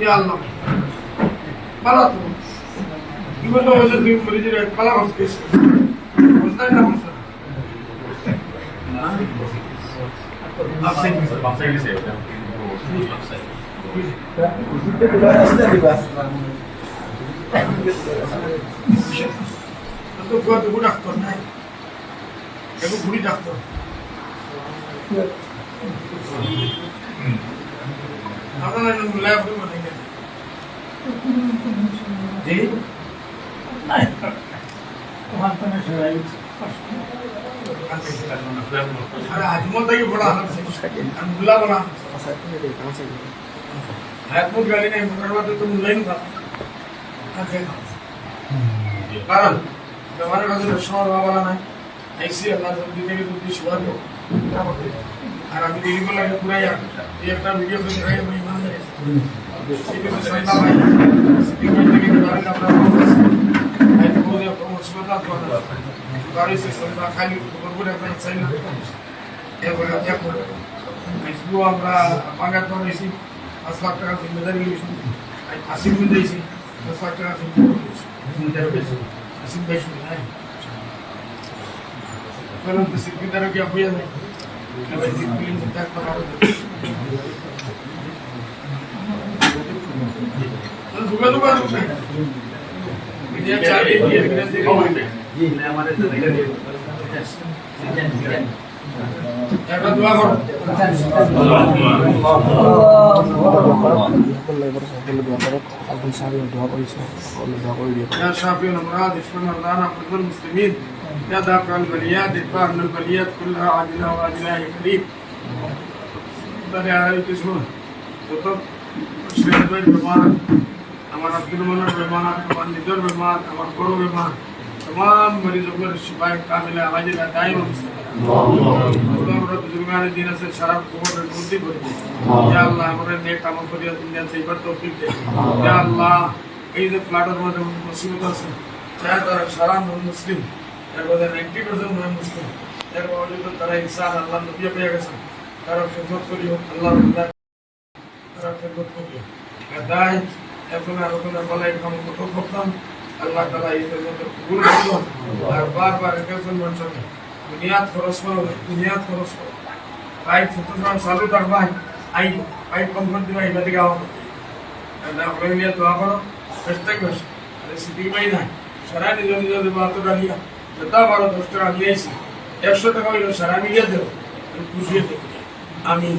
Ya Allah. Malah tu. Gimana macam tu boleh jadi malah harus kes. Mesti nak mesti. Absen ni saya. Kita tidak sudah dibahas. Tentu gua tu doktor naik. Aku budi doktor. Apa nak mulai apa mana ni? Jadi, अरे आज मत ये बड़ा अनबुला बड़ा हाथ मुझ गाली नहीं पकड़वा तो तुम लाइन का कारण हमारे पास रेस्टोरेंट वाला ना ऐसी अल्लाह सब देने के तो शुरुआत हो और अभी दिल्ली को लगे पूरा यार ये अपना वीडियो पे दिखाई मैं ईमान दे सीधे से संता भाई सीधे करने के बारे में अपना आई तो बोले अपना मुसीबत आता है गाड़ी से संता खाली बरबर अपना सही ना ये बड़ा क्या कर इसको अपना मांगा तो ऐसी 10 लाख টাকা जिम्मेदारी লিছি आई 80 में देसी 10 लाख টাকা जिम्मेदारी लिছি 80 বেশি নাই কারণ তো সিদ্দিদার কি আপনি জানেন আমি সিদ্দিন से तक बना रहा तो सुबह सुबह मीडिया चार्टिंग की विनती जी मैं हमारे একটা দোয়া করো يا شافي الامراض اشف مرضانا وقدر المسلمين يا دافع البليات ادفع عنا البليات كلها عاجلها واجلها يا كريم ربنا يا رب تسمع যত মুসলিমদের বেমার আমার আব্দুল মনার বেমার আমার নিজের বেমার আমার বড় বেমার तमाम मरीजों को शिफा कामिला आजिला दायम बुजुर्गान दिन से शराब कुबर मुक्ति कर दे या अल्लाह हमारे नेक कामों पर दुनिया से इबर तौफीक दे या अल्लाह এই যে ফ্ল্যাটের মধ্যে মুসিবত আছে চাहे তারা সারা মুসলিম এর মধ্যে 90% নয় মুসলিম এর মধ্যে তো তারা ইনসান আল্লাহ নবী পেয়ে গেছে তারা খেদমত করিও আল্লাহ তারা খেদমত করিও গাদাই এখন আর কোনো বলাই কাম করতাম अल्लाह ताला ये खिदमत कबूल करो और बार-बार एकसन मंचो दुनियात खरच करो पाइप 17 सालों तक भाई आई पाइप बंद कर दिया इबादत का अल्लाह अपने लिए दुआ करो हस्तक बस अरे सिटी में ना शराब निजो निजो बात तो डालिया जता बारो 10 টাকা দিয়েছি 100 টাকা হইলো শরাব নিয়ে দেব খুশি হতে आमीन